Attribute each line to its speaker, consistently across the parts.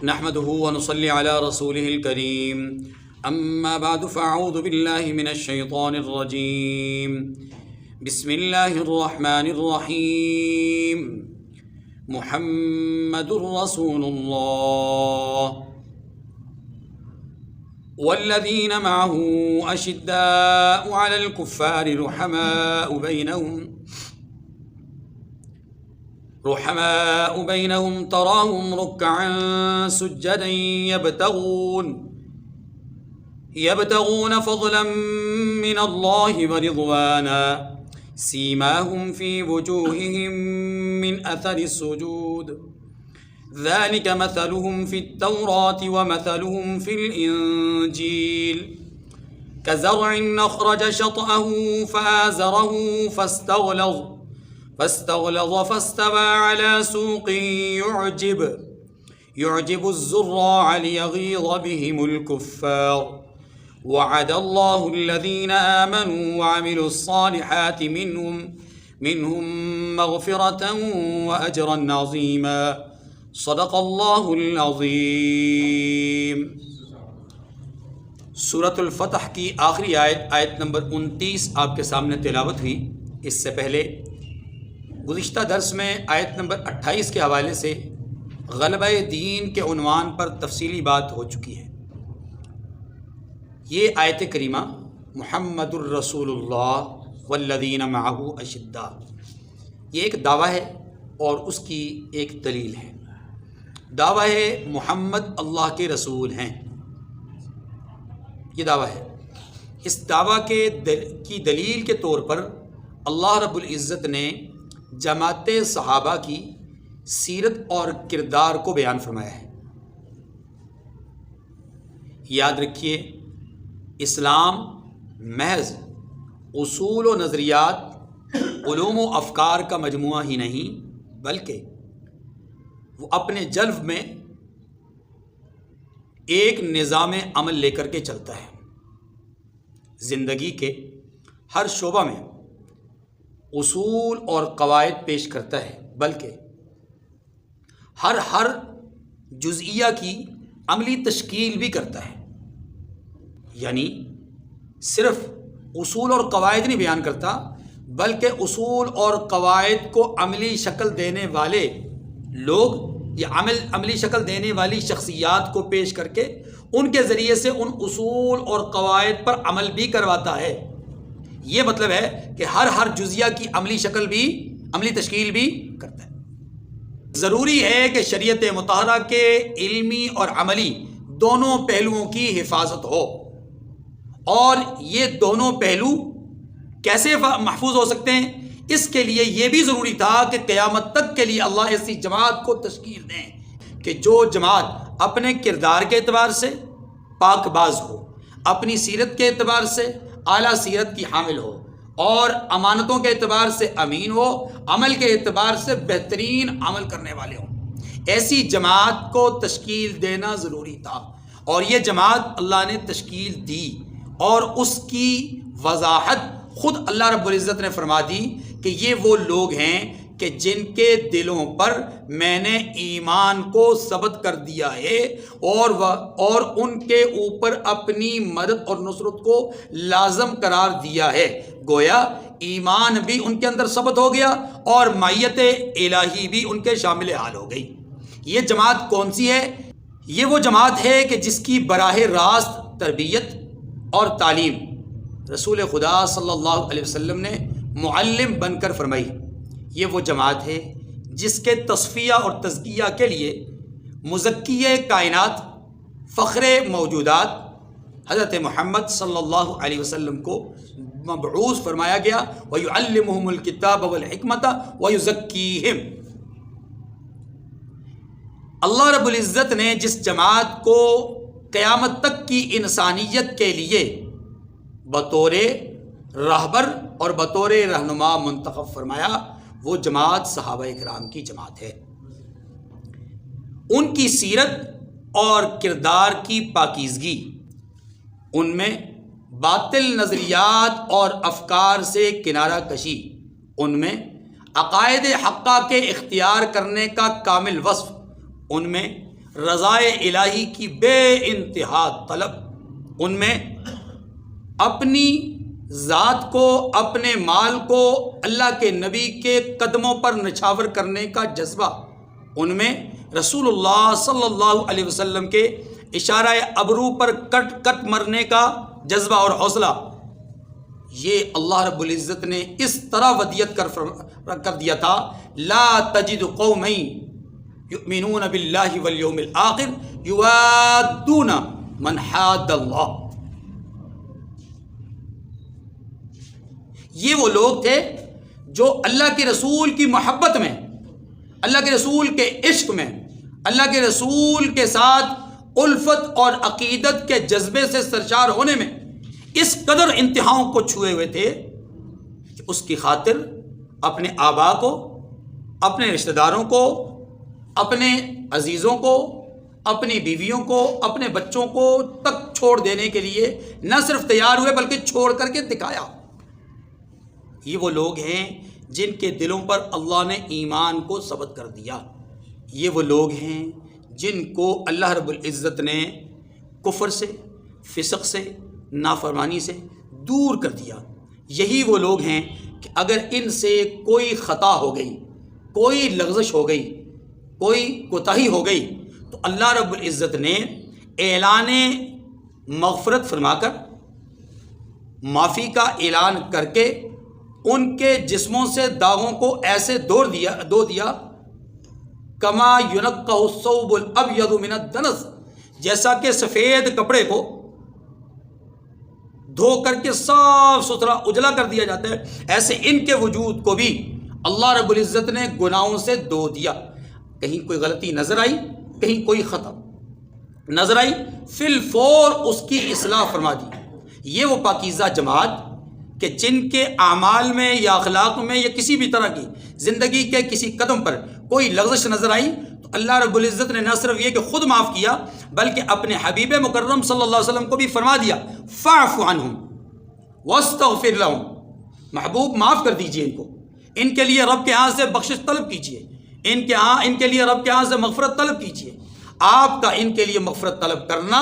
Speaker 1: نحمده ونصلي على رسوله الكريم أما بعد فأعوذ بالله من الشيطان الرجيم بسم الله الرحمن الرحيم محمد رسول الله والذين معه أشداء على الكفار رحماء بينهم تراهم ركعا سجدا يبتغون فضلا من الله ورضوانا سيماهم في وجوههم من أثر السجود ذلك مثلهم في التوراة ومثلهم في الإنجيل كزرع أخرج شطأه فآزره فاستغلظ فاستوى على سوقه يعجب الزراع ليغيظ بهم الكفار وعد الله الذين آمنوا وعملوا الصالحات منهم مغفرة وأجرا عظيما صدق اللہ العظیم۔ سورۃ الفتح کی آخری آیت نمبر 29 آپ کے سامنے تلاوت ہوئی۔ اس سے پہلے گزشتہ درس میں آیت نمبر 28 کے حوالے سے غلبہ دین کے عنوان پر تفصیلی بات ہو چکی ہے۔ یہ آیت کریمہ محمد الرسول اللہ والذین معہ اشداء، یہ ایک دعویٰ ہے اور اس کی ایک دلیل ہے۔ دعویٰ ہے محمد اللہ کے رسول ہیں، یہ دعویٰ ہے۔ اس دعویٰ کی دلیل کے طور پر اللہ رب العزت نے جماعت صحابہ کی سیرت اور کردار کو بیان فرمایا ہے۔ یاد رکھیے، اسلام محض اصول و نظریات، علوم و افکار کا مجموعہ ہی نہیں، بلکہ وہ اپنے جلو میں ایک نظام عمل لے کر کے چلتا ہے۔ زندگی کے ہر شعبہ میں اصول اور قواعد پیش کرتا ہے، بلکہ ہر جزئیہ کی عملی تشکیل بھی کرتا ہے۔ یعنی صرف اصول اور قواعد نہیں بیان کرتا، بلکہ اصول اور قواعد کو عملی شکل دینے والے لوگ یا عملی شکل دینے والی شخصیات کو پیش کر کے ان کے ذریعے سے ان اصول اور قواعد پر عمل بھی کرواتا ہے۔ یہ مطلب ہے کہ ہر جزیہ کی عملی تشکیل بھی کرتا ہے۔ ضروری ہے کہ شریعت مطہرہ کے علمی اور عملی دونوں پہلوؤں کی حفاظت ہو، اور یہ دونوں پہلو کیسے محفوظ ہو سکتے ہیں؟ اس کے لیے یہ بھی ضروری تھا کہ قیامت تک کے لیے اللہ ایسی جماعت کو تشکیل دیں کہ جو جماعت اپنے کردار کے اعتبار سے پاک باز ہو، اپنی سیرت کے اعتبار سے اعلیٰ سیرت کی حامل ہو، اور امانتوں کے اعتبار سے امین ہو، عمل کے اعتبار سے بہترین عمل کرنے والے ہوں۔ ایسی جماعت کو تشکیل دینا ضروری تھا، اور یہ جماعت اللہ نے تشکیل دی، اور اس کی وضاحت خود اللہ رب العزت نے فرما دی کہ یہ وہ لوگ ہیں کہ جن کے دلوں پر میں نے ایمان کو ثبت کر دیا ہے، اور ان کے اوپر اپنی مدد اور نصرت کو لازم قرار دیا ہے۔ گویا ایمان بھی ان کے اندر ثبت ہو گیا، اور معیت الہی بھی ان کے شامل حال ہو گئی۔ یہ جماعت کون سی ہے؟ یہ وہ جماعت ہے کہ جس کی براہ راست تربیت اور تعلیم رسول خدا صلی اللہ علیہ وسلم نے معلم بن کر فرمائی۔ یہ وہ جماعت ہے جس کے تصفیہ اور تزکیہ کے لیے مزکی کائنات، فخر موجودات حضرت محمد صلی اللہ علیہ وسلم کو مبعوث فرمایا گیا۔ وَيُعَلِّمُهُمُ الْكِتَابَ وَالْحِكْمَةَ وَيُزَكِّيهِمْ۔ اللہ رب العزت نے جس جماعت کو قیامت تک کی انسانیت کے لیے بطور راہبر اور بطور رہنما منتخب فرمایا، وہ جماعت صحابہ اکرام کی جماعت ہے۔ ان کی سیرت اور کردار کی پاکیزگی، ان میں باطل نظریات اور افکار سے کنارہ کشی، ان میں عقائد حقہ کے اختیار کرنے کا کامل وصف، ان میں رضائے الہی کی بے انتہا طلب، ان میں اپنی ذات کو، اپنے مال کو اللہ کے نبی کے قدموں پر نچھاور کرنے کا جذبہ، ان میں رسول اللہ صلی اللہ علیہ وسلم کے اشارہ ابرو پر کٹ کٹ مرنے کا جذبہ اور حوصلہ، یہ اللہ رب العزت نے اس طرح ودیت کر دیا تھا، لا تجد قوما یؤمنون باللہ والیوم الآخر یوادون من حاد اللہ. یہ وہ لوگ تھے جو اللہ کے رسول کی محبت میں، اللہ کے رسول کے عشق میں، اللہ کے رسول کے ساتھ الفت اور عقیدت کے جذبے سے سرشار ہونے میں اس قدر انتہاؤں کو چھوئے ہوئے تھے کہ اس کی خاطر اپنے آبا کو، اپنے رشتہ داروں کو، اپنے عزیزوں کو، اپنی بیویوں کو، اپنے بچوں کو تک چھوڑ دینے کے لیے نہ صرف تیار ہوئے بلکہ چھوڑ کر کے دکھایا. یہ وہ لوگ ہیں جن کے دلوں پر اللہ نے ایمان کو ثبت کر دیا. یہ وہ لوگ ہیں جن کو اللہ رب العزت نے کفر سے، فسق سے، نافرمانی سے دور کر دیا. یہی وہ لوگ ہیں کہ اگر ان سے کوئی خطا ہو گئی، کوئی لغزش ہو گئی، کوئی کوتاہی ہو گئی تو اللہ رب العزت نے اعلان مغفرت فرما کر، معافی کا اعلان کر کے ان کے جسموں سے داغوں کو ایسے دھو دیا کما ینقہ الثوب الابیض من الدنس، جیسا کہ سفید کپڑے کو دھو کر کے صاف ستھرا اجلا کر دیا جاتا ہے، ایسے ان کے وجود کو بھی اللہ رب العزت نے گناہوں سے دھو دیا. کہیں کوئی غلطی نظر آئی، کہیں کوئی خطا نظر آئی، فی الفور اس کی اصلاح فرما دی. یہ وہ پاکیزہ جماعت کہ جن کے اعمال میں یا اخلاق میں یا کسی بھی طرح کی زندگی کے کسی قدم پر کوئی لغزش نظر آئی تو اللہ رب العزت نے نہ صرف یہ کہ خود معاف کیا بلکہ اپنے حبیب مکرم صلی اللہ علیہ وسلم کو بھی فرما دیا، فاعف عنہم واستغفر لہم، محبوب معاف کر دیجئے ان کو، ان کے لیے رب کے ہاں سے بخشش طلب کیجئے، ان کے لیے رب کے ہاں سے مغفرت طلب کیجئے. آپ کا ان کے لیے مغفرت طلب کرنا،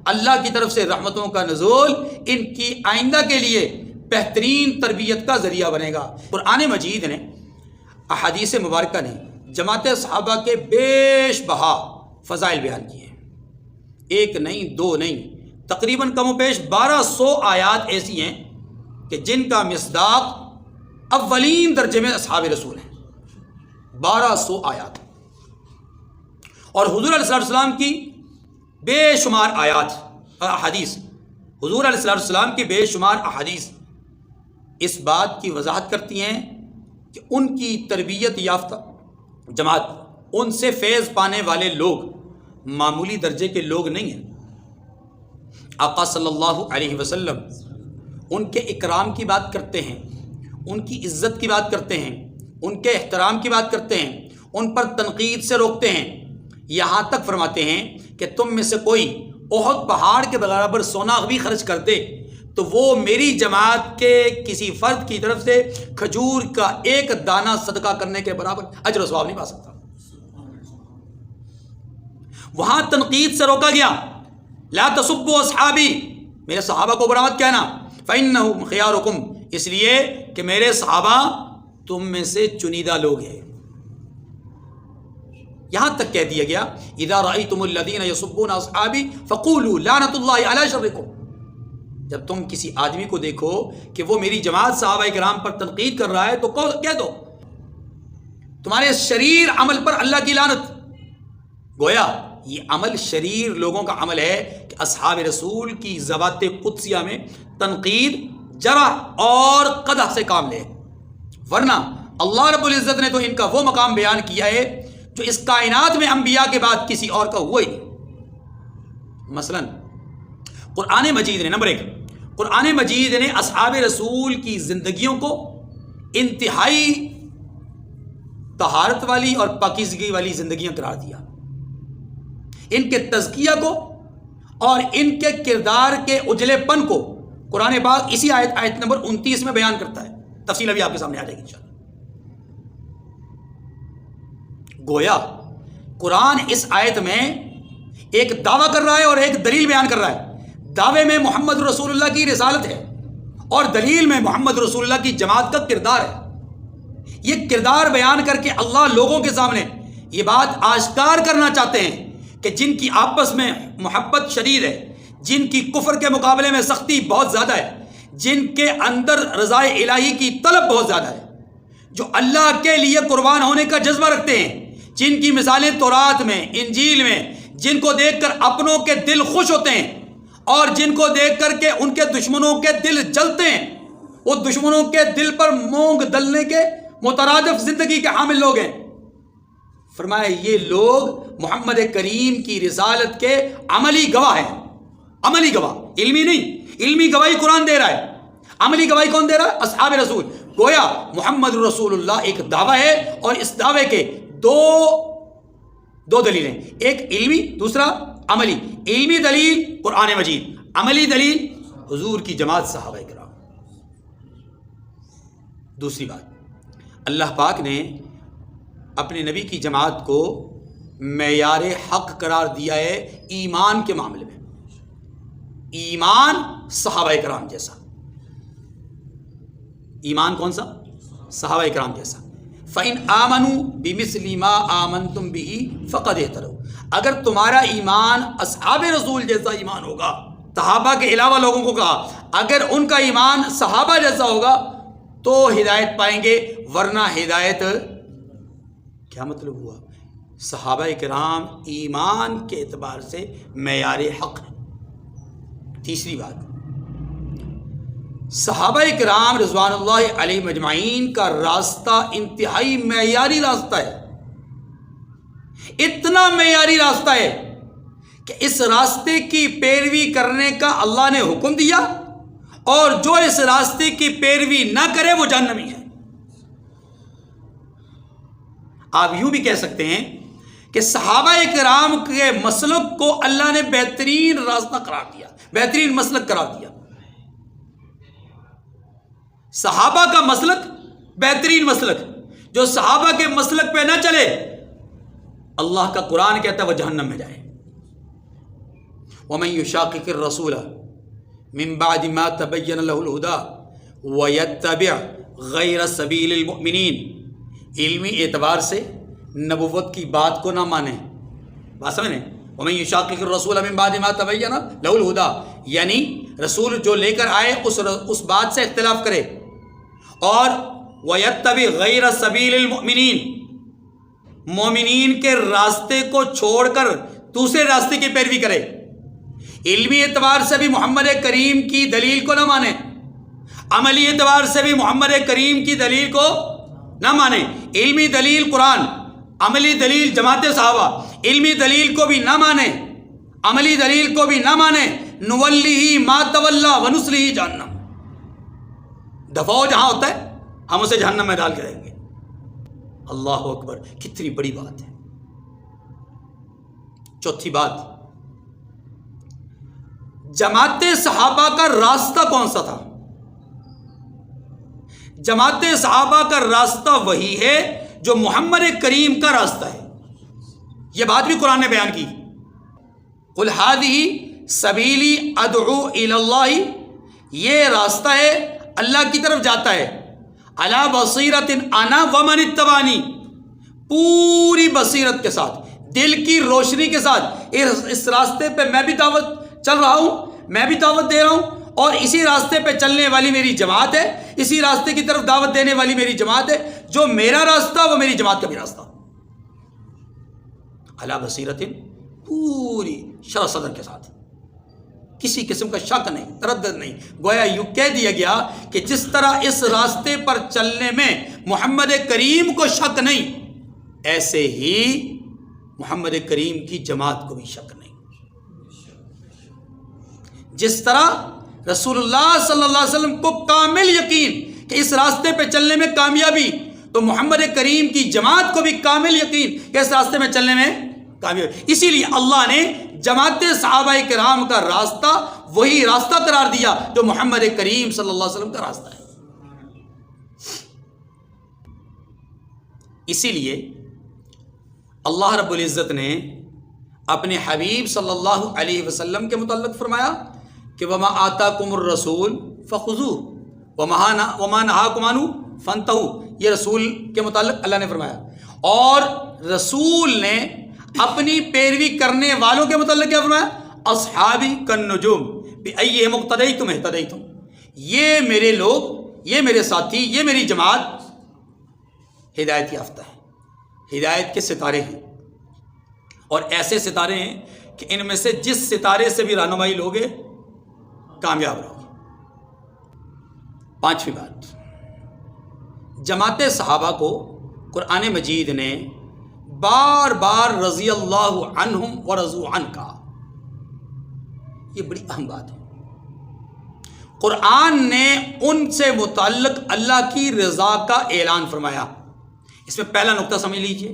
Speaker 1: اللہ کی طرف سے رحمتوں کا نزول ان کی آئندہ کے لیے بہترین تربیت کا ذریعہ بنے گا. قرآن مجید نے، احادیث مبارکہ نے جماعت صحابہ کے بیش بہا فضائل بیان کیے ہیں. ایک نہیں، دو نہیں، تقریباً کم و بیش 1200 آیات ایسی ہیں کہ جن کا مصداق اولین درجے میں اصحاب رسول ہیں. 1200 آیات، اور حضور علیہ السلام کی بے شمار آیات، احادیث، حضور علیہ السلام کی بے شمار احادیث اس بات کی وضاحت کرتی ہیں کہ ان کی تربیت یافتہ جماعت، ان سے فیض پانے والے لوگ معمولی درجے کے لوگ نہیں ہیں. آقا صلی اللہ علیہ وسلم ان کے اکرام کی بات کرتے ہیں، ان کی عزت کی بات کرتے ہیں، ان کے احترام کی بات کرتے ہیں، ان پر تنقید سے روکتے ہیں، یہاں تک فرماتے ہیں کہ تم میں سے کوئی احد پہاڑ کے برابر سونا بھی خرچ کر دے تو وہ میری جماعت کے کسی فرد کی طرف سے کھجور کا ایک دانہ صدقہ کرنے کے برابر اجر و ثواب نہیں پا سکتا. وہاں تنقید سے روکا گیا، لا تسبوا اصحابی، میرے صحابہ کو برا مت کہنا، فإنہم خیارکم، اس لیے کہ میرے صحابہ تم میں سے چنیدہ لوگ ہیں. یہاں تک کہہ دیا گیا اذا رأیتم الذین یسبون اصحابی فقولوا لعنۃ اللہ علی شرکم، جب تم کسی آدمی کو دیکھو کہ وہ میری جماعت صحابہ کرام پر تنقید کر رہا ہے تو کہہ دو تمہارے شریر عمل پر اللہ کی لعنت. گویا یہ عمل شریر لوگوں کا عمل ہے کہ اصحاب رسول کی ذوات قدسیہ میں تنقید، جرح اور قدح سے کام لے، ورنہ اللہ رب العزت نے تو ان کا وہ مقام بیان کیا ہے جو اس کائنات میں انبیاء کے بعد کسی اور کا ہوا ہی نہیں. مثلا قرآن مجید نے، نمبر 1، قرآن مجید نے اصحاب رسول کی زندگیوں کو انتہائی طہارت والی اور پاکیزگی والی زندگیاں قرار دیا. ان کے تزکیہ کو اور ان کے کردار کے اجلے پن کو قرآن پاک اسی آیت نمبر 29 میں بیان کرتا ہے. تفصیل ابھی آپ کے سامنے آ جائے گی انشاءاللہ. گویا قرآن اس آیت میں ایک دعویٰ کر رہا ہے اور ایک دلیل بیان کر رہا ہے. دعوے میں محمد رسول اللہ کی رسالت ہے اور دلیل میں محمد رسول اللہ کی جماعت کا کردار ہے. یہ کردار بیان کر کے اللہ لوگوں کے سامنے یہ بات آشکار کرنا چاہتے ہیں کہ جن کی آپس میں محبت شدید ہے، جن کی کفر کے مقابلے میں سختی بہت زیادہ ہے، جن کے اندر رضا الہی کی طلب بہت زیادہ ہے، جو اللہ کے لیے قربان ہونے کا جذبہ رکھتے ہیں، جن کی مثالیں تورات میں، انجیل میں، جن کو دیکھ کر اپنوں کے دل خوش ہوتے ہیں اور جن کو دیکھ کر کے ان کے دشمنوں کے دل جلتے ہیں. وہ دشمنوں کے دل پر مونگ دلنے کے مترادف زندگی کے حامل لوگ ہیں. فرمایا یہ لوگ محمد کریم کی رسالت کے عملی گواہ ہیں. عملی گواہ، علمی نہیں. علمی گواہی قرآن دے رہا ہے، عملی گواہی کون دے رہا ہے؟ اصحاب رسول. گویا محمد رسول اللہ ایک دعویٰ ہے اور اس دعوے کے دو دلیلیں، ایک علمی، دوسرا عملی. علمی دلیل قرآن مجید، عملی دلیل حضور کی جماعت صحابہ کرام. دوسری بات، اللہ پاک نے اپنے نبی کی جماعت کو معیار حق قرار دیا ہے ایمان کے معاملے میں. ایمان صحابہ کرام جیسا. ایمان کون سا؟ صحابہ کرام جیسا. فَإِنْ آمَنُوا بِمِثْلِ مَا آمَنْتُمْ بِهِ فَقَدْ اهْتَدَوْا. اگر تمہارا ایمان اصحاب رسول جیسا ایمان ہوگا، صحابہ کے علاوہ لوگوں کو کہا، اگر ان کا ایمان صحابہ جیسا ہوگا تو ہدایت پائیں گے، ورنہ ہدایت کیا مطلب ہوا؟ صحابہ کرام ایمان کے اعتبار سے معیار حق ہے. تیسری بات، صحابہ کرام رضوان اللہ علیہ مجمعین کا راستہ انتہائی معیاری راستہ ہے. اتنا معیاری راستہ ہے کہ اس راستے کی پیروی کرنے کا اللہ نے حکم دیا، اور جو اس راستے کی پیروی نہ کرے وہ جہنمی ہے. آپ یوں بھی کہہ سکتے ہیں کہ صحابہ کرام کے مسلک کو اللہ نے بہترین راستہ قرار دیا، بہترین مسلک قرار دیا. صحابہ کا مسلک بہترین مسلک، جو صحابہ کے مسلک پہ نہ چلے اللہ کا قرآن کہتا ہے وہ جہنم میں جائے. وَمَن يُشَاقِقِ الرَّسُولَ مِن بَعْدِ مَا تَبَيَّنَ لَهُ الْهُدَى وَيَتَّبِعْ غَيْرَ سَبِيلِ الْمُؤْمِنِينَ. علمی اعتبار سے نبوت کی بات کو نہ مانے. بات سمجھیں؟ وَمَن يُشَاقِقِ الرَّسُولَ مِن بَعْدِ مَا تَبَيَّنَ لَهُ الْهُدَى، یعنی رسول جو لے کر آئے اس بات سے اختلاف کرے، اور وَيَتَّبِعْ غَيْرَ سَبِيلِ الْمُؤْمِنِينَ، مومنین کے راستے کو چھوڑ کر دوسرے راستے کی پیروی کرے. علمی اعتبار سے بھی محمد کریم کی دلیل کو نہ مانے، عملی اعتبار سے بھی محمد کریم کی دلیل کو نہ مانے. علمی دلیل قرآن، عملی دلیل جماعت صحابہ. علمی دلیل کو بھی نہ مانے، عملی دلیل کو بھی نہ مانے. نولیہ ما تولی ونصلیہ جہنم. دفاع جہاں ہوتا ہے ہم اسے جہنم میں ڈال کے رہیں گے. اللہ اکبر، کتنی بڑی بات ہے. چوتھی بات، جماعت صحابہ کا راستہ کون سا تھا؟ جماعت صحابہ کا راستہ وہی ہے جو محمد کریم کا راستہ ہے. یہ بات بھی قرآن نے بیان کی. قل هذه سبیلی ادعو الی اللہ، یہ راستہ ہے اللہ کی طرف جاتا ہے. علی بصیرت انا ومن اتبعنی، پوری بصیرت کے ساتھ، دل کی روشنی کے ساتھ اس راستے پہ میں بھی دعوت چل رہا ہوں، میں بھی دعوت دے رہا ہوں، اور اسی راستے پہ چلنے والی میری جماعت ہے، اسی راستے کی طرف دعوت دینے والی میری جماعت ہے. جو میرا راستہ وہ میری جماعت کا بھی راستہ. علی بصیرت، پوری شرح صدر کے ساتھ، کسی قسم کا شک نہیں، تردد نہیں. گویا یوں کہہ دیا گیا کہ جس طرح اس راستے پر چلنے میں محمد کریم کو شک نہیں، ایسے ہی محمد کریم کی جماعت کو بھی شک نہیں. جس طرح رسول اللہ صلی اللہ علیہ وسلم کو کامل یقین کہ اس راستے پہ چلنے میں کامیابی، تو محمد کریم کی جماعت کو بھی کامل یقین کہ اس راستے میں چلنے میں کامیابی. اسی لیے اللہ نے جماعت صحابہ کرام کا راستہ وہی راستہ قرار دیا جو محمد کریم صلی اللہ علیہ وسلم کا راستہ ہے. اسی لیے اللہ رب العزت نے اپنے حبیب صلی اللہ علیہ وسلم کے متعلق فرمایا کہ وما آتاکم الرسول فخذوہ وما نہاکم عنہ فانتہوا، یہ رسول کے متعلق اللہ نے فرمایا، اور رسول نے اپنی پیروی کرنے والوں کے متعلق کیا فرمایا؟ اصحابی کالنجوم بأیہم اقتدیتم اہتدیتم، یہ میرے لوگ، یہ میرے ساتھی، یہ میری جماعت ہدایت یافتہ ہے، ہدایت کے ستارے ہیں، اور ایسے ستارے ہیں کہ ان میں سے جس ستارے سے بھی رہنمائی لوگے کامیاب رہو گے۔ پانچویں بات، جماعت صحابہ کو قرآن مجید نے بار بار رضی اللہ عنہم ورضوا عنہ کہا، یہ بڑی اہم بات ہے۔ قرآن نے ان سے متعلق اللہ کی رضا کا اعلان فرمایا۔ اس میں پہلا نقطہ سمجھ لیجئے،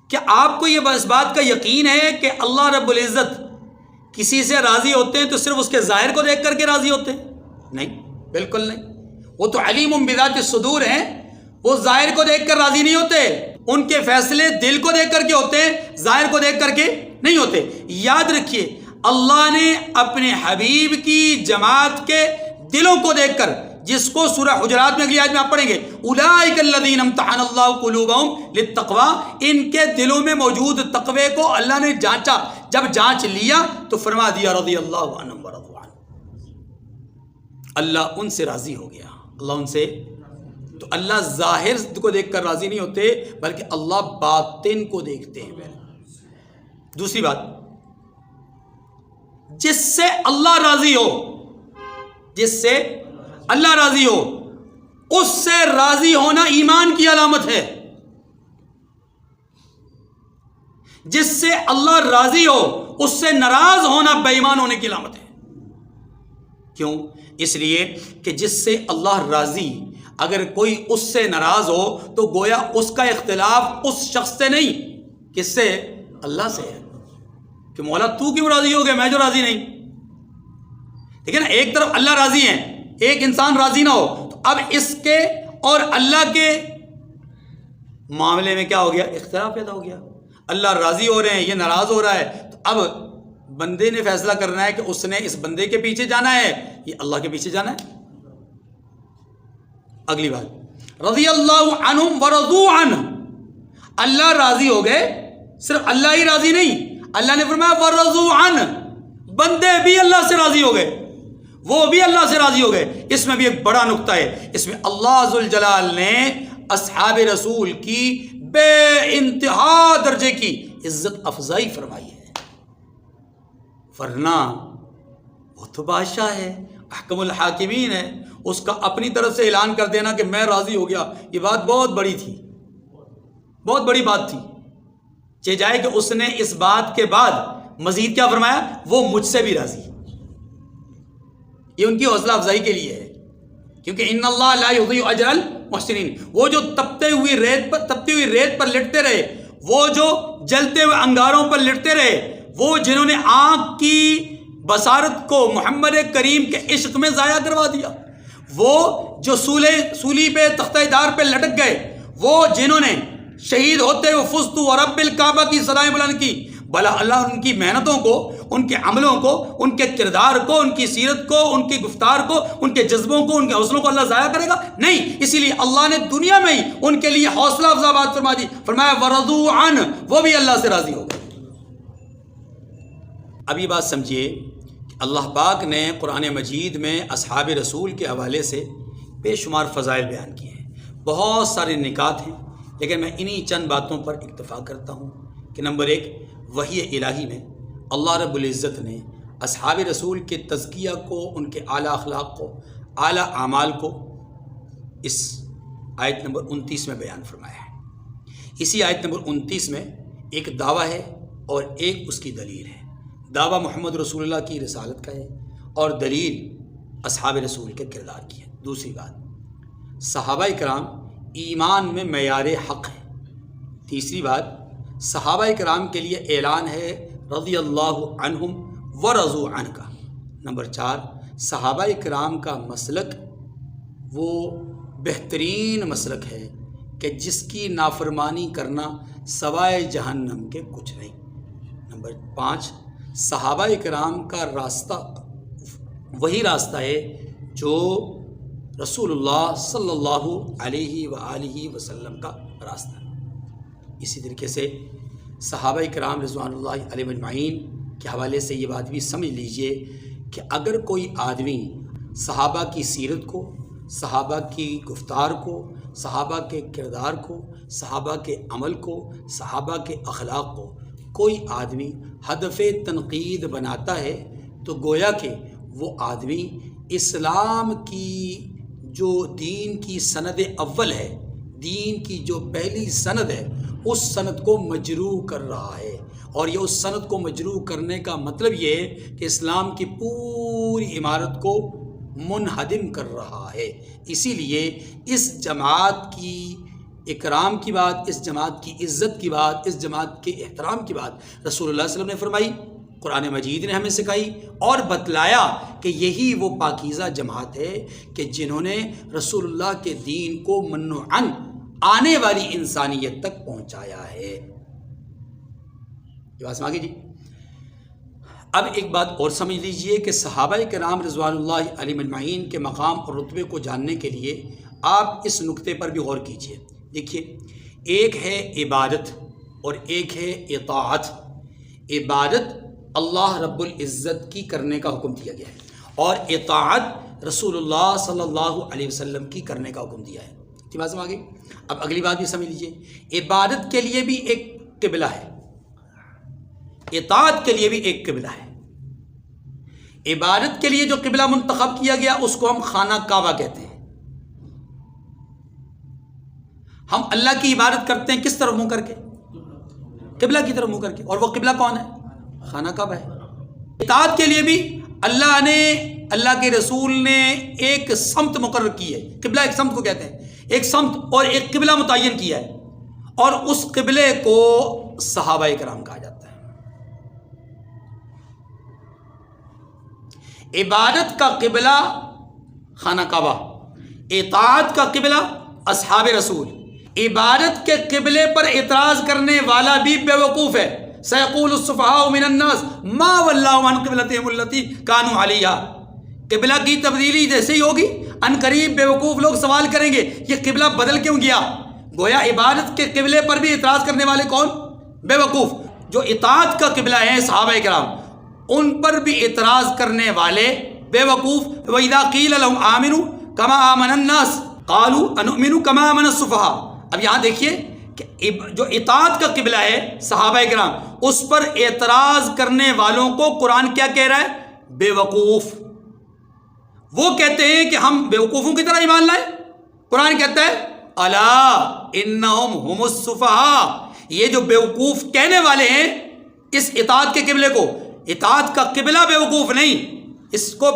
Speaker 1: کیا آپ کو یہ اس بات کا یقین ہے کہ اللہ رب العزت کسی سے راضی ہوتے ہیں تو صرف اس کے ظاہر کو دیکھ کر کے راضی ہوتے ہیں؟ نہیں، بالکل نہیں۔ وہ تو علیم بذات الصدور ہیں، وہ ظاہر کو دیکھ کر راضی نہیں ہوتے، ان کے فیصلے دل کو دیکھ کر کے ہوتے ہیں، ظاہر کو دیکھ کر کے نہیں ہوتے۔ یاد رکھیے، اللہ نے اپنے حبیب کی جماعت کے دلوں کو دیکھ کر، جس کو سورہ حجرات میں اگلی آیت میں آپ پڑھیں گے، اولئک الذین امتحن اللہ قلوبہم للتقوی، ان کے دلوں میں موجود تقوی کو اللہ نے جانچا، جب جانچ لیا تو فرما دیا رضی اللہ عنہم ورضوا عنہ، اللہ ان سے راضی ہو گیا، اللہ ان سے۔ تو اللہ ظاہر کو دیکھ کر راضی نہیں ہوتے، بلکہ اللہ باطن کو دیکھتے ہیں۔ دوسری بات، جس سے اللہ راضی ہو، جس سے اللہ راضی ہو، اس سے راضی ہونا ایمان کی علامت ہے۔ جس سے اللہ راضی ہو، اس سے ناراض ہونا بے ایمان ہونے کی علامت ہے۔ کیوں؟ اس لیے کہ جس سے اللہ راضی، اگر کوئی اس سے ناراض ہو تو گویا اس کا اختلاف اس شخص سے نہیں، کس سے؟ اللہ سے ہے، کہ مولا تو کیوں راضی ہو گیا، میں جو راضی نہیں۔ ٹھیک ہے نا، ایک طرف اللہ راضی ہیں، ایک انسان راضی نہ ہو، تو اب اس کے اور اللہ کے معاملے میں کیا ہو گیا؟ اختلاف پیدا ہو گیا۔ اللہ راضی ہو رہے ہیں، یہ ناراض ہو رہا ہے، تو اب بندے نے فیصلہ کرنا ہے کہ اس نے اس بندے کے پیچھے جانا ہے، یہ اللہ کے پیچھے جانا ہے۔ اگلی بات، رضی اللہ عنہم ورضوا عنہ، اللہ راضی ہو گئے، صرف اللہ ہی راضی نہیں، اللہ نے فرمایا ورضوا عنہ، بندے بھی اللہ سے راضی ہو گئے، وہ بھی اللہ سے راضی ہو گئے۔ اس میں بھی ایک بڑا نقطہ ہے، اس میں اللہ ذوالجلال نے اصحاب رسول کی بے انتہا درجے کی عزت افزائی فرمائی ہے، ورنہ وہ تو بادشاہ ہے، احکم الحاکمین ہے، اس کا اپنی طرف سے اعلان کر دینا کہ میں راضی ہو گیا، یہ بات بہت بڑی تھی، بہت بڑی بات تھی۔ چہ جائے کہ اس نے اس بات کے بعد مزید کیا فرمایا؟ وہ مجھ سے بھی راضی۔ یہ ان کی حوصلہ افزائی کے لیے ہے، کیونکہ ان اللہ لا یضیع اجر المحسنین، وہ جو تپتی ہوئی ریت پر لٹتے رہے، وہ جو جلتے ہوئے انگاروں پر لٹتے رہے، وہ جنہوں نے آنکھ کی بصارت کو محمد کریم کے عشق میں ضائع کروا دیا، وہ جو سولی پہ تختہ دار پہ لٹک گئے، وہ جنہوں نے شہید ہوتے ہوئے فزت ورب الکعبہ کی صدائیں بلند کی، بھلا اللہ ان کی محنتوں کو، ان کے عملوں کو، ان کے کردار کو، ان کی سیرت کو، ان کی گفتار کو، ان کے جذبوں کو، ان کے حوصلوں کو اللہ ضائع کرے گا؟ نہیں، اسی لیے اللہ نے دنیا میں ہی ان کے لیے حوصلہ افزا بات فرما دی، فرمایا ورضوا عنہ، وہ بھی اللہ سے راضی ہو گئے۔ اب یہ بات سمجھیے کہ اللہ پاک نے قرآن مجید میں اصحاب رسول کے حوالے سے بے شمار فضائل بیان کیے ہیں، بہت سارے نکات ہیں، لیکن میں انہی چند باتوں پر اکتفا کرتا ہوں کہ نمبر ایک، وحی الہی میں اللہ رب العزت نے اصحاب رسول کے تزکیہ کو، ان کے اعلیٰ اخلاق کو، اعلیٰ اعمال کو اس آیت نمبر 29 میں بیان فرمایا ہے۔ اسی آیت نمبر 29 میں ایک دعویٰ ہے اور ایک اس کی دلیل ہے۔ دعویٰ محمد رسول اللہ کی رسالت کا ہے اور دلیل اصحاب رسول کے کردار کی ہے۔ دوسری بات، صحابہ کرام ایمان میں معیار حق ہے۔ تیسری بات، صحابہ کرام کے لیے اعلان ہے رضی اللہ عنہم ورضوا عنہ کا۔ نمبر 4، صحابہ کرام کا مسلک وہ بہترین مسلک ہے کہ جس کی نافرمانی کرنا سوائے جہنم کے کچھ نہیں۔ نمبر 5، صحابہ کرام کا راستہ وہی راستہ ہے جو رسول اللہ صلی اللہ علیہ وآلہ وسلم کا راستہ ہے۔ اسی طریقے سے صحابہ کرام رضوان اللہ علیہ اجمعین کے حوالے سے یہ بات بھی سمجھ لیجئے کہ اگر کوئی آدمی صحابہ کی سیرت کو، صحابہ کی گفتار کو، صحابہ کے کردار کو، صحابہ کے عمل کو، صحابہ کے اخلاق کو کوئی آدمی ہدف تنقید بناتا ہے تو گویا کہ وہ آدمی اسلام کی جو دین کی سند اول ہے، دین کی جو پہلی سند ہے، اس سند کو مجروح کر رہا ہے۔ اور یہ اس سند کو مجروح کرنے کا مطلب یہ ہے کہ اسلام کی پوری عمارت کو منہدم کر رہا ہے۔ اسی لیے اس جماعت کی اکرام کی بات، اس جماعت کی عزت کی بات، اس جماعت کے احترام کی بات رسول اللہ صلی اللہ علیہ وسلم نے فرمائی، قرآن مجید نے ہمیں سکھائی اور بتلایا کہ یہی وہ پاکیزہ جماعت ہے کہ جنہوں نے رسول اللہ کے دین کو منعن آنے والی انسانیت تک پہنچایا ہے۔ یہ بات سمجھ جی۔ اب ایک بات اور سمجھ لیجئے کہ صحابہ کرام رضوان اللہ علیہ اجمعین کے مقام اور رتبے کو جاننے کے لیے آپ اس نقطے پر بھی غور کیجئے۔ دیکھیے، ایک ہے عبادت اور ایک ہے اطاعت۔ عبادت اللہ رب العزت کی کرنے کا حکم دیا گیا ہے اور اطاعت رسول اللہ صلی اللہ علیہ وسلم کی کرنے کا حکم دیا ہے۔ یہ بات سمجھ گئی؟ اب اگلی بات بھی سمجھ لیجئے، عبادت کے لیے بھی ایک قبلہ ہے، اطاعت کے لیے بھی ایک قبلہ ہے۔ عبادت کے لیے جو قبلہ منتخب کیا گیا اس کو ہم خانہ کعبہ کہتے ہیں۔ ہم اللہ کی عبادت کرتے ہیں کس طرف منہ کر کے؟ قبلہ کی طرف منہ کر کے، اور وہ قبلہ کون ہے؟ خانہ کعبہ ہے۔ اطاعت کے لیے بھی اللہ کے رسول نے ایک سمت مقرر کی ہے، قبلہ ایک سمت کو کہتے ہیں، ایک سمت اور ایک قبلہ متعین کیا ہے، اور اس قبلے کو صحابہ کرام کہا جاتا ہے۔ عبادت کا قبلہ خانہ کعبہ، اطاعت کا قبلہ اصحاب رسول۔ عبادت کے قبلے پر اعتراض کرنے والا بھی بے وقوف ہے۔ سیقول السفہاء من الناس ما ولاهم عن قبلتهم التي كانوا عليها۔ قبلہ کی تبدیلی جیسے ہی ہوگی ان قریب بے وقوف لوگ سوال کریں گے یہ قبلہ بدل کیوں گیا؟ گویا عبادت کے قبلے پر بھی اعتراض کرنے والے کون؟ بے وقوف۔ جو اطاعت کا قبلہ ہے صحابہ کرام، ان پر بھی اعتراض کرنے والے بے وقوف۔ وَإِذَا قِيلَ لَهُمْ آمِنُوا كَمَا آمَنَ النَّاسُ قَالُوا أَنُؤْمِنُ كَمَا آمَنَ السُّفَهَاءُ۔ اب یہاں دیکھیے کہ جو اطاعت کا قبلہ ہے صحابہ کرام، اس پر اعتراض کرنے والوں کو قرآن کیا کہہ رہا ہے؟ بے وقوف۔ وہ کہتے ہیں کہ ہم بے وقوفوں کی طرح ایمان لائیں۔ قرآن کہتا ہے الا انہم ہم السفہاء، یہ جو بے وقوف کہنے والے ہیں اس اطاعت کے قبلے کو، اطاعت کا قبلہ بے وقوف نہیں، اس کو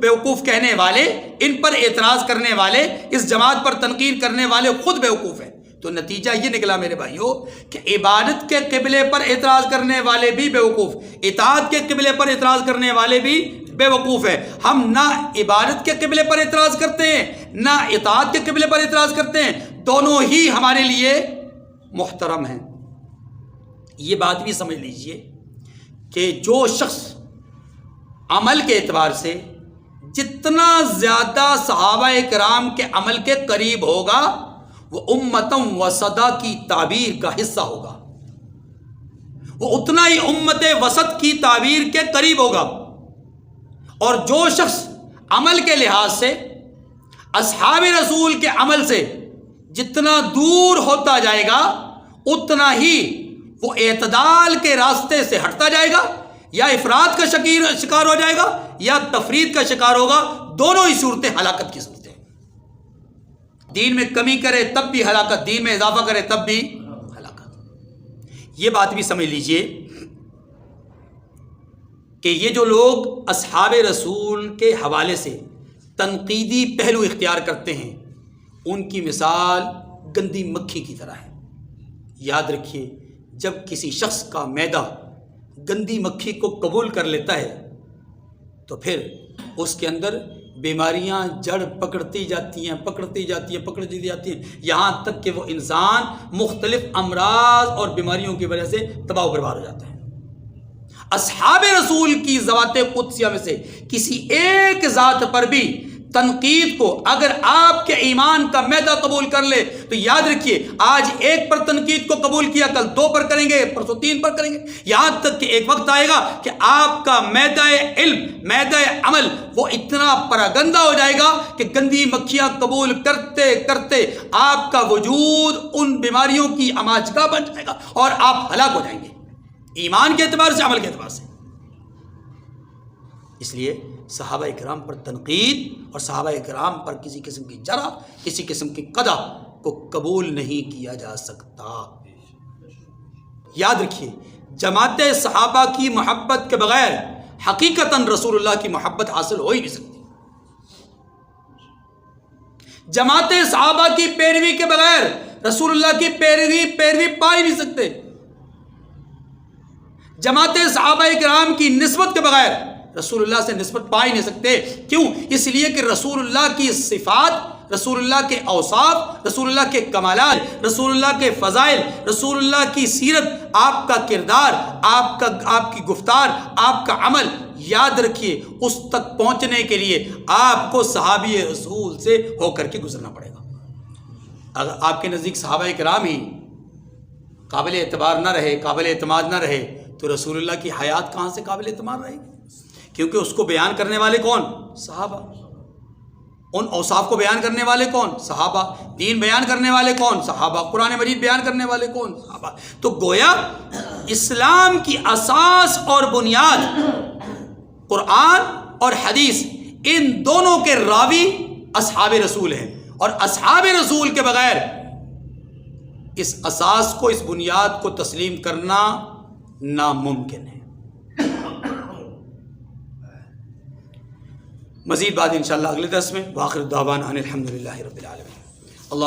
Speaker 1: بے وقوف کہنے والے، ان پر اعتراض کرنے والے، اس جماعت پر تنقید کرنے والے خود بے وقوف ہیں۔ تو نتیجہ یہ نکلا میرے بھائیوں کہ عبادت کے قبلے پر اعتراض کرنے والے بھی بے وقوف، اطاعت کے قبلے پر اعتراض کرنے والے بھی بے وقوف ہے۔ ہم نہ عبادت کے قبلے پر اعتراض کرتے ہیں نہ اطاعت کے قبلے پر اعتراض کرتے ہیں، دونوں ہی ہمارے لیے محترم ہیں۔ یہ بات بھی سمجھ لیجئے کہ جو شخص عمل کے اعتبار سے جتنا زیادہ صحابہ کرام کے عمل کے قریب ہوگا وہ امتم وسطا کی تعبیر کا حصہ ہوگا، وہ اتنا ہی امت وسط کی تعبیر کے قریب ہوگا۔ اور جو شخص عمل کے لحاظ سے اصحاب رسول کے عمل سے جتنا دور ہوتا جائے گا اتنا ہی وہ اعتدال کے راستے سے ہٹتا جائے گا، یا افراد کا شکار ہو جائے گا یا تفرید کا شکار ہوگا۔ دونوں ہی صورتیں ہلاکت کی صورتیں۔ دین میں کمی کرے تب بھی ہلاکت، دین میں اضافہ کرے تب بھی ہلاکت۔ یہ بات بھی سمجھ لیجئے کہ یہ جو لوگ اصحاب رسول کے حوالے سے تنقیدی پہلو اختیار کرتے ہیں ان کی مثال گندی مکھی کی طرح ہے۔ یاد رکھیے جب کسی شخص کا معدہ گندی مکھی کو قبول کر لیتا ہے تو پھر اس کے اندر بیماریاں جڑ پکڑتی جاتی ہیں، یہاں تک کہ وہ انسان مختلف امراض اور بیماریوں کی وجہ سے تباہ و برباد ہو جاتا ہے۔ اصحاب رسول کی ذوات قدسیہ میں سے کسی ایک ذات پر بھی تنقید کو اگر آپ کے ایمان کا معدہ قبول کر لے تو یاد رکھیے آج ایک پر تنقید کو قبول کیا، کل 2 پر کریں گے، پرسوں 3 پر کریں گے، یہاں تک کہ ایک وقت آئے گا کہ آپ کا معدہ علم، معدہ عمل وہ اتنا پراگندہ ہو جائے گا کہ گندی مکھیاں قبول کرتے کرتے آپ کا وجود ان بیماریوں کی اماچگاہ بن جائے گا اور آپ ہلاک ہو جائیں گے، ایمان کے اعتبار سے، عمل کے اعتبار سے۔ اس لیے صحابہ اکرام پر تنقید اور صحابہ اکرام پر کسی قسم کی جرح، کسی قسم کی قدح کو قبول نہیں کیا جا سکتا۔ یاد رکھیے جماعت صحابہ کی محبت کے بغیر حقیقتاً رسول اللہ کی محبت حاصل ہو ہی نہیں سکتی۔ جماعت صحابہ کی پیروی کے بغیر رسول اللہ کی پیروی پا ہی نہیں سکتے۔ جماعت صحابہ اکرام کی نسبت کے بغیر رسول اللہ سے نسبت پا ہی نہیں سکتے۔ کیوں؟ اس لیے کہ رسول اللہ کی صفات، رسول اللہ کے اوصاف، رسول اللہ کے کمالات، رسول اللہ کے فضائل، رسول اللہ کی سیرت، آپ کا کردار، آپ کی گفتار، آپ کا عمل، یاد رکھیے اس تک پہنچنے کے لیے آپ کو صحابی رسول سے ہو کر کے گزرنا پڑے گا۔ اگر آپ کے نزدیک صحابہ کرام ہی قابل اعتبار نہ رہے، قابل اعتماد نہ رہے تو رسول اللہ کی حیات کہاں سے قابل اعتماد رہے گی؟ کیونکہ اس کو بیان کرنے والے کون؟ صحابہ۔ ان اوصاف کو بیان کرنے والے کون؟ صحابہ۔ دین بیان کرنے والے کون؟ صحابہ۔ قرآن مجید بیان کرنے والے کون؟ صحابہ۔ تو گویا اسلام کی اساس اور بنیاد قرآن اور حدیث، ان دونوں کے راوی اصحاب رسول ہیں، اور اصحاب رسول کے بغیر اس اساس کو، اس بنیاد کو تسلیم کرنا ناممکن ہے۔ مزید بات انشاءاللہ اگلے درس میں۔ وآخر دعوانا ان الحمدللہ رب العالمین۔ اللہ